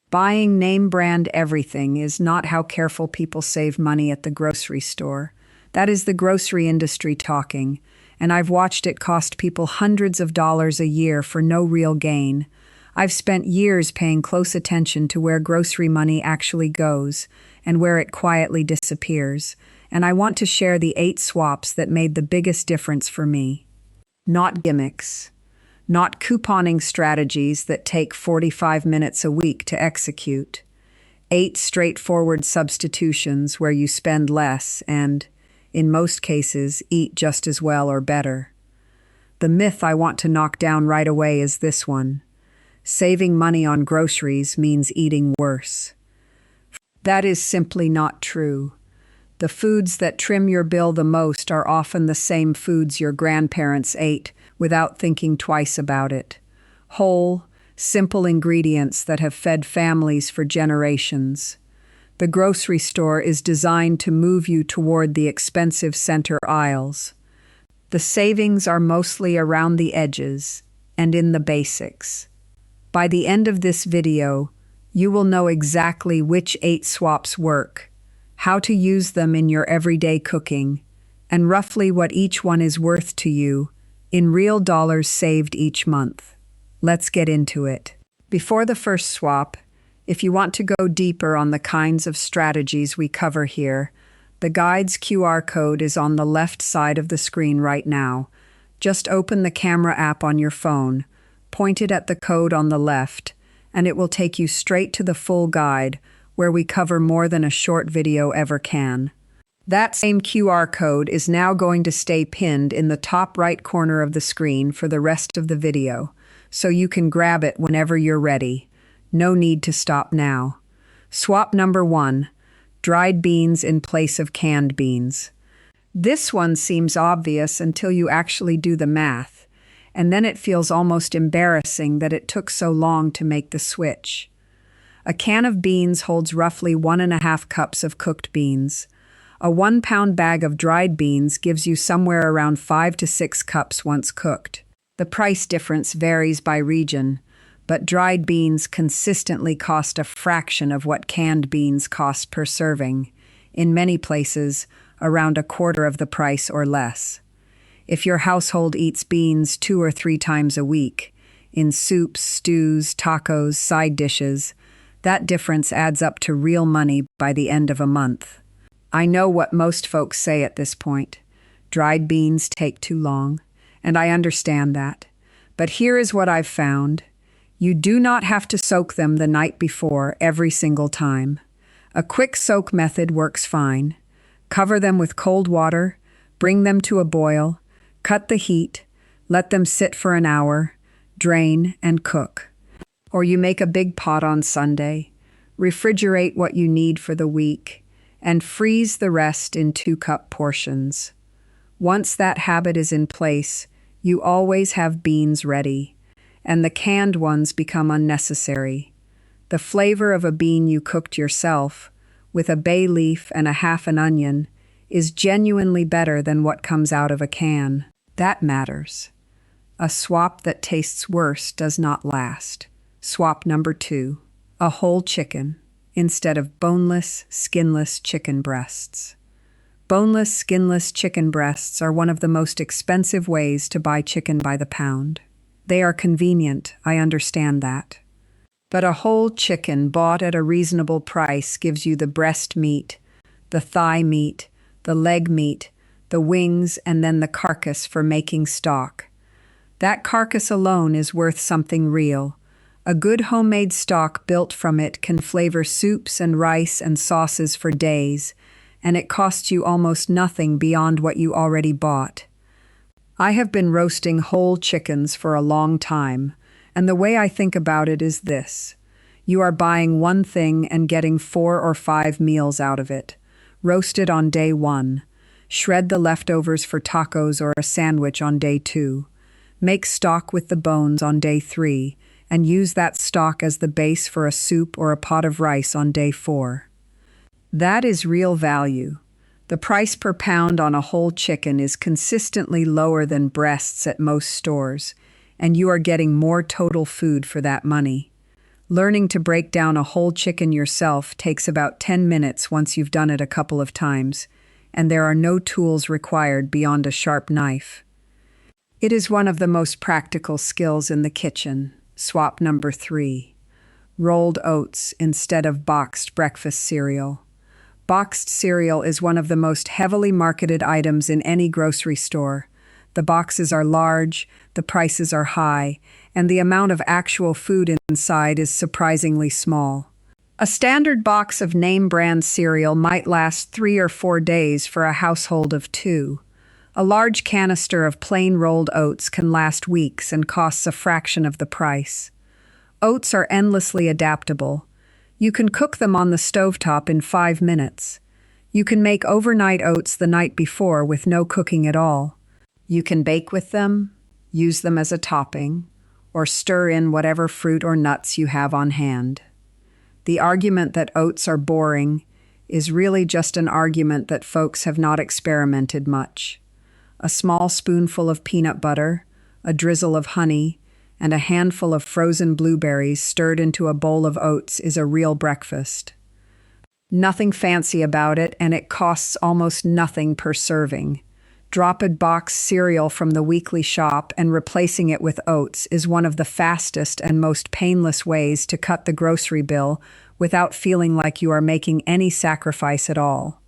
Buying name brand everything is not how careful people save money at the grocery store. That is the grocery industry talking, and I've watched it cost people hundreds of dollars a year for no real gain. I've spent years paying close attention to where grocery money actually goes and where it quietly disappears, and I want to share the 8 swaps that made the biggest difference for me. Not gimmicks. Not couponing strategies that take 45 minutes a week to execute. 8 straightforward substitutions where you spend less and, in most cases, eat just as well or better. The myth I want to knock down right away is this one. Saving money on groceries means eating worse. That is simply not true. The foods that trim your bill the most are often the same foods your grandparents ate without thinking twice about it. Whole, simple ingredients that have fed families for generations. The grocery store is designed to move you toward the expensive center aisles. The savings are mostly around the edges and in the basics. By the end of this video, you will know exactly which 8 swaps work, how to use them in your everyday cooking, and roughly what each one is worth to you in real dollars saved each month. Let's get into it. Before the first swap, if you want to go deeper on the kinds of strategies we cover here, the guide's QR code is on the left side of the screen right now. Just open the camera app on your phone, point it at the code on the left, and it will take you straight to the full guide where we cover more than a short video ever can. That same QR code is now going to stay pinned in the top right corner of the screen for the rest of the video, so you can grab it whenever you're ready. No need to stop now. Swap number 1, dried beans in place of canned beans. This one seems obvious until you actually do the math, and then it feels almost embarrassing that it took so long to make the switch. A can of beans holds roughly 1.5 cups of cooked beans. A 1-pound bag of dried beans gives you somewhere around 5 to 6 cups once cooked. The price difference varies by region, but dried beans consistently cost a fraction of what canned beans cost per serving. In many places, around a quarter of the price or less. If your household eats beans 2 or 3 times a week, in soups, stews, tacos, side dishes, that difference adds up to real money by the end of a month. I know what most folks say at this point. Dried beans take too long, and I understand that. But here is what I've found. You do not have to soak them the night before every single time. A quick soak method works fine. Cover them with cold water, bring them to a boil, cut the heat, let them sit for an hour, drain, and cook. Or you make a big pot on Sunday, refrigerate what you need for the week, and freeze the rest in 2-cup portions. Once that habit is in place, you always have beans ready, and the canned ones become unnecessary. The flavor of a bean you cooked yourself, with a bay leaf and a half an onion, is genuinely better than what comes out of a can. That matters. A swap that tastes worse does not last. Swap number 2, a whole chicken instead of boneless, skinless chicken breasts. Boneless, skinless chicken breasts are one of the most expensive ways to buy chicken by the pound. They are convenient, I understand that. But a whole chicken bought at a reasonable price gives you the breast meat, the thigh meat, the leg meat, the wings, and then the carcass for making stock. That carcass alone is worth something real. A good homemade stock built from it can flavor soups and rice and sauces for days, and it costs you almost nothing beyond what you already bought. I have been roasting whole chickens for a long time, and the way I think about it is this. You are buying one thing and getting 4 or 5 meals out of it. Roast it on day 1. Shred the leftovers for tacos or a sandwich on day 2. Make stock with the bones on day 3, and use that stock as the base for a soup or a pot of rice on day 4. That is real value. The price per pound on a whole chicken is consistently lower than breasts at most stores, and you are getting more total food for that money. Learning to break down a whole chicken yourself takes about 10 minutes once you've done it a couple of times, and there are no tools required beyond a sharp knife. It is one of the most practical skills in the kitchen. Swap number 3. Rolled oats instead of boxed breakfast cereal. Boxed cereal is one of the most heavily marketed items in any grocery store. The boxes are large, the prices are high, and the amount of actual food inside is surprisingly small. A standard box of name-brand cereal might last 3 or 4 days for a household of 2. A large canister of plain rolled oats can last weeks and costs a fraction of the price. Oats are endlessly adaptable. You can cook them on the stovetop in 5 minutes. You can make overnight oats the night before with no cooking at all. You can bake with them, use them as a topping, or stir in whatever fruit or nuts you have on hand. The argument that oats are boring is really just an argument that folks have not experimented much. A small spoonful of peanut butter, a drizzle of honey, and a handful of frozen blueberries stirred into a bowl of oats is a real breakfast. Nothing fancy about it, and it costs almost nothing per serving. Dropping boxed cereal from the weekly shop and replacing it with oats is one of the fastest and most painless ways to cut the grocery bill without feeling like you are making any sacrifice at all.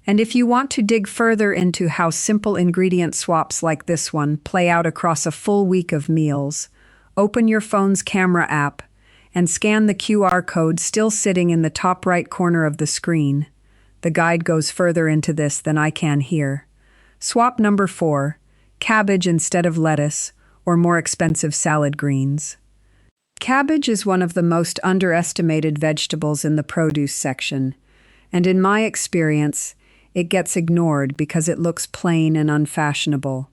And if you want to dig further into how simple ingredient swaps like this one play out across a full week of meals, open your phone's camera app and scan the QR code still sitting in the top right corner of the screen. The guide goes further into this than I can here. Swap number 4, cabbage instead of lettuce, or more expensive salad greens. Cabbage is one of the most underestimated vegetables in the produce section, and in my experience, it gets ignored because it looks plain and unfashionable.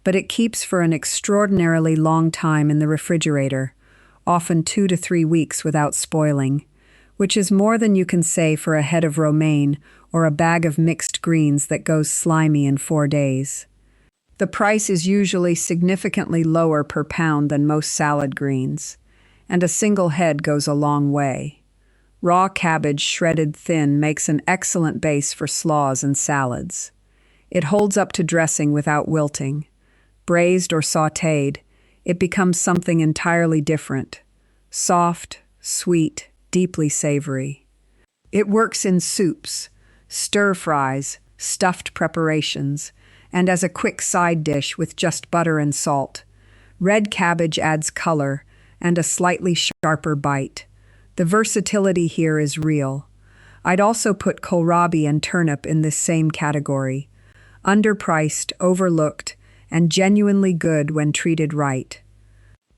But it keeps for an extraordinarily long time in the refrigerator, often 2 to 3 weeks without spoiling, which is more than you can say for a head of romaine or a bag of mixed greens that goes slimy in 4 days. The price is usually significantly lower per pound than most salad greens, and a single head goes a long way. Raw cabbage shredded thin makes an excellent base for slaws and salads. It holds up to dressing without wilting. Braised or sautéed, it becomes something entirely different. Soft, sweet, deeply savory. It works in soups, stir-fries, stuffed preparations, and as a quick side dish with just butter and salt. Red cabbage adds color and a slightly sharper bite. The versatility here is real. I'd also put kohlrabi and turnip in this same category. Underpriced, overlooked, and genuinely good when treated right.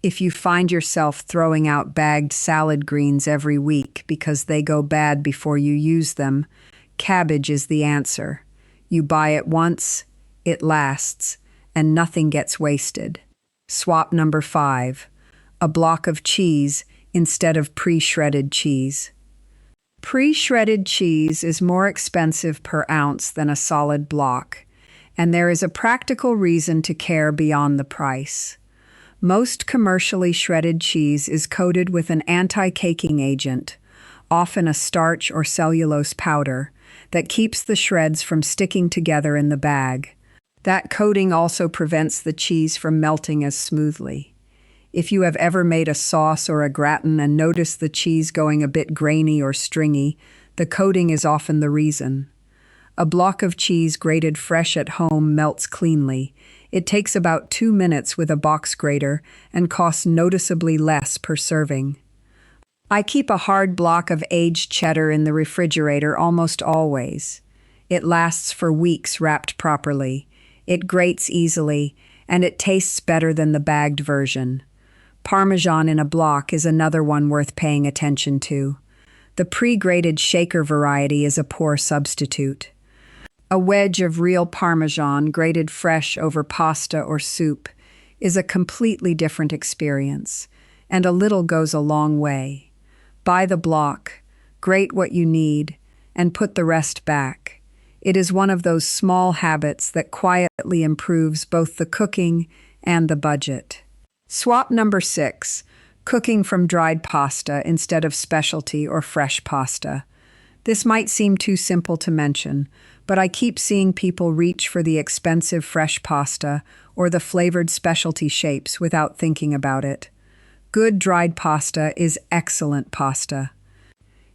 If you find yourself throwing out bagged salad greens every week because they go bad before you use them, cabbage is the answer. You buy it once, it lasts, and nothing gets wasted. Swap number 5, a block of cheese instead of pre-shredded cheese. Pre-shredded cheese is more expensive per ounce than a solid block, and there is a practical reason to care beyond the price. Most commercially shredded cheese is coated with an anti-caking agent, often a starch or cellulose powder, that keeps the shreds from sticking together in the bag. That coating also prevents the cheese from melting as smoothly. If you have ever made a sauce or a gratin and noticed the cheese going a bit grainy or stringy, the coating is often the reason. A block of cheese grated fresh at home melts cleanly. It takes about 2 minutes with a box grater and costs noticeably less per serving. I keep a hard block of aged cheddar in the refrigerator almost always. It lasts for weeks wrapped properly. It grates easily, and it tastes better than the bagged version. Parmesan in a block is another one worth paying attention to. The pre-grated shaker variety is a poor substitute. A wedge of real Parmesan grated fresh over pasta or soup is a completely different experience, and a little goes a long way. Buy the block, grate what you need, and put the rest back. It is one of those small habits that quietly improves both the cooking and the budget. Swap number 6, cooking from dried pasta instead of specialty or fresh pasta. This might seem too simple to mention, but I keep seeing people reach for the expensive fresh pasta or the flavored specialty shapes without thinking about it. Good dried pasta is excellent pasta.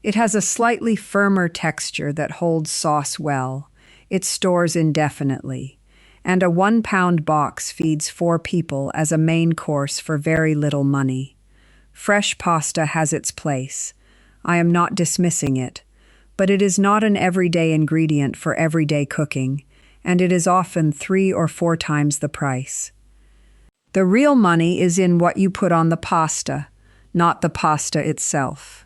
It has a slightly firmer texture that holds sauce well. It stores indefinitely. And a 1-pound box feeds 4 people as a main course for very little money. Fresh pasta has its place. I am not dismissing it, but it is not an everyday ingredient for everyday cooking, and it is often 3 or 4 times the price. The real money is in what you put on the pasta, not the pasta itself.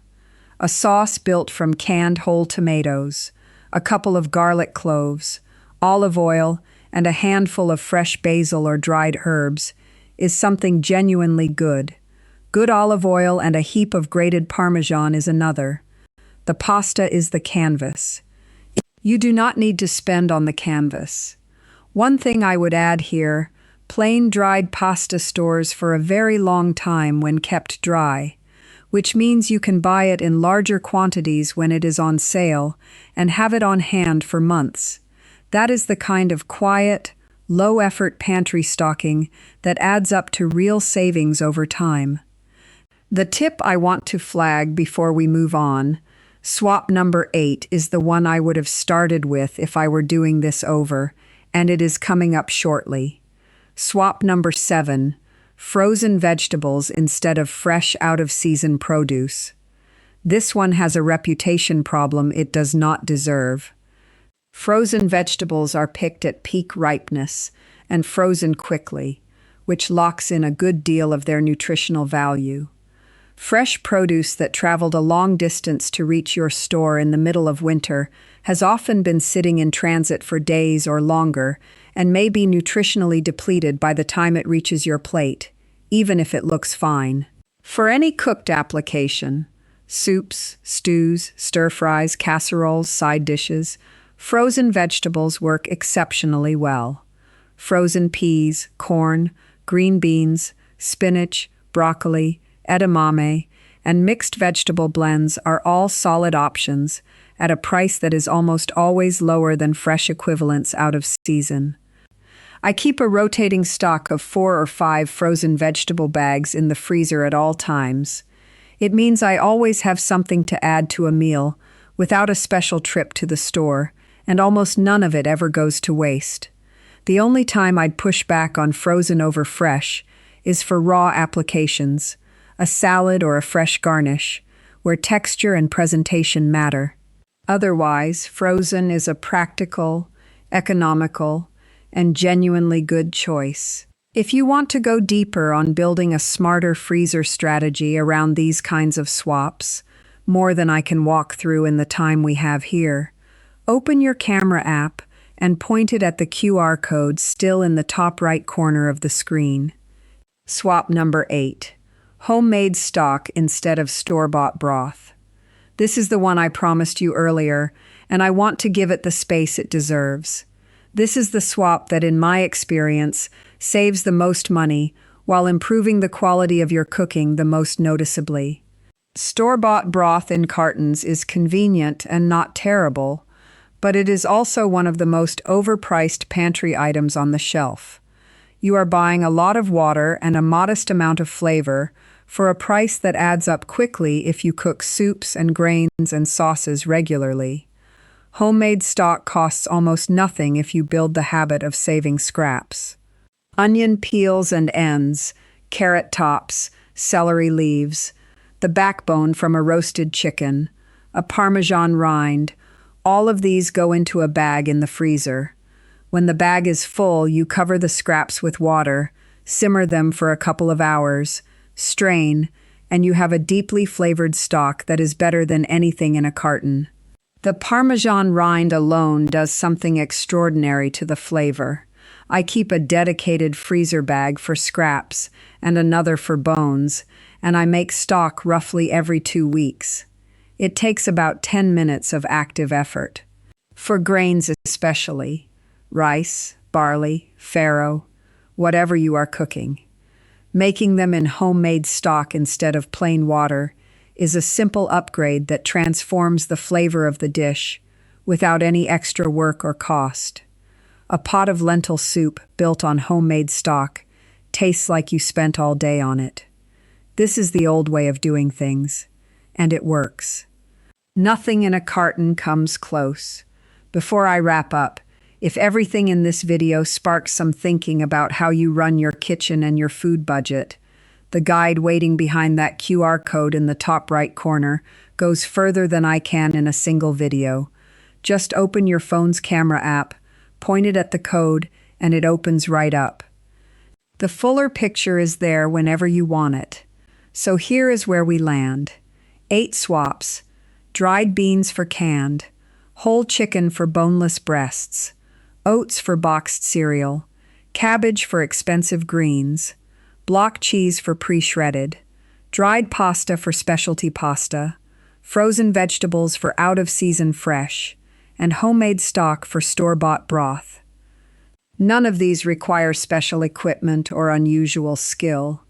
A sauce built from canned whole tomatoes, a couple of garlic cloves, olive oil, and a handful of fresh basil or dried herbs is something genuinely good. Good olive oil and a heap of grated Parmesan is another. The pasta is the canvas. You do not need to spend on the canvas. One thing I would add here, plain dried pasta stores for a very long time when kept dry, which means you can buy it in larger quantities when it is on sale and have it on hand for months. That is the kind of quiet, low-effort pantry stocking that adds up to real savings over time. The tip I want to flag before we move on, swap number 8 is the one I would have started with if I were doing this over, and it is coming up shortly. Swap number 7, frozen vegetables instead of fresh out-of-season produce. This one has a reputation problem it does not deserve. Frozen vegetables are picked at peak ripeness and frozen quickly, which locks in a good deal of their nutritional value. Fresh produce that traveled a long distance to reach your store in the middle of winter has often been sitting in transit for days or longer and may be nutritionally depleted by the time it reaches your plate, even if it looks fine. For any cooked application, soups, stews, stir-fries, casseroles, side dishes, frozen vegetables work exceptionally well. Frozen peas, corn, green beans, spinach, broccoli, edamame, and mixed vegetable blends are all solid options at a price that is almost always lower than fresh equivalents out of season. I keep a rotating stock of 4 or 5 frozen vegetable bags in the freezer at all times. It means I always have something to add to a meal without a special trip to the store, and almost none of it ever goes to waste. The only time I'd push back on frozen over fresh is for raw applications, a salad or a fresh garnish, where texture and presentation matter. Otherwise, frozen is a practical, economical, and genuinely good choice. If you want to go deeper on building a smarter freezer strategy around these kinds of swaps, more than I can walk through in the time we have here, open your camera app and point it at the QR code still in the top right corner of the screen. Swap number 8. Homemade stock instead of store-bought broth. This is the one I promised you earlier, and I want to give it the space it deserves. This is the swap that, in my experience, saves the most money while improving the quality of your cooking the most noticeably. Store-bought broth in cartons is convenient and not terrible, but it is also one of the most overpriced pantry items on the shelf. You are buying a lot of water and a modest amount of flavor for a price that adds up quickly if you cook soups and grains and sauces regularly. Homemade stock costs almost nothing if you build the habit of saving scraps. Onion peels and ends, carrot tops, celery leaves, the backbone from a roasted chicken, a Parmesan rind, all of these go into a bag in the freezer. When the bag is full, you cover the scraps with water, simmer them for a couple of hours, strain, and you have a deeply flavored stock that is better than anything in a carton. The Parmesan rind alone does something extraordinary to the flavor. I keep a dedicated freezer bag for scraps and another for bones, and I make stock roughly every 2 weeks. It takes about 10 minutes of active effort. For grains especially, rice, barley, farro, whatever you are cooking. Making them in homemade stock instead of plain water is a simple upgrade that transforms the flavor of the dish without any extra work or cost. A pot of lentil soup built on homemade stock tastes like you spent all day on it. This is the old way of doing things, and it works. Nothing in a carton comes close. Before I wrap up, if everything in this video sparks some thinking about how you run your kitchen and your food budget, the guide waiting behind that QR code in the top right corner goes further than I can in a single video. Just open your phone's camera app, point it at the code, and it opens right up. The fuller picture is there whenever you want it. So here is where we land. 8 swaps: dried beans for canned, whole chicken for boneless breasts, oats for boxed cereal, cabbage for expensive greens, block cheese for pre-shredded, dried pasta for specialty pasta, frozen vegetables for out-of-season fresh, and homemade stock for store-bought broth. None of these require special equipment or unusual skill.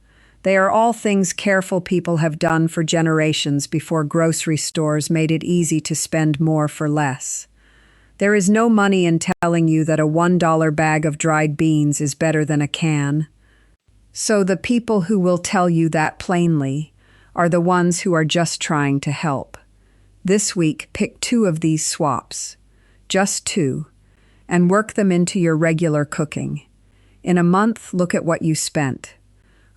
They are all things careful people have done for generations before grocery stores made it easy to spend more for less. There is no money in telling you that a $1 bag of dried beans is better than a can. So the people who will tell you that plainly are the ones who are just trying to help. This week, pick 2 of these swaps. Just 2. And work them into your regular cooking. In a month, look at what you spent.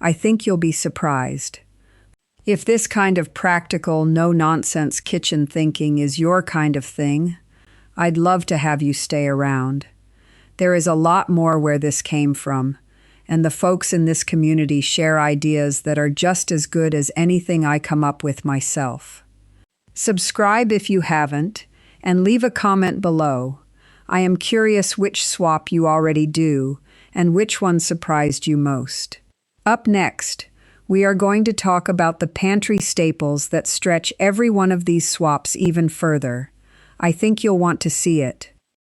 I think you'll be surprised. If this kind of practical, no-nonsense kitchen thinking is your kind of thing, I'd love to have you stay around. There is a lot more where this came from, and the folks in this community share ideas that are just as good as anything I come up with myself. Subscribe if you haven't, and leave a comment below. I am curious which swap you already do, and which one surprised you most. Up next, we are going to talk about the pantry staples that stretch every one of these swaps even further. I think you'll want to see it.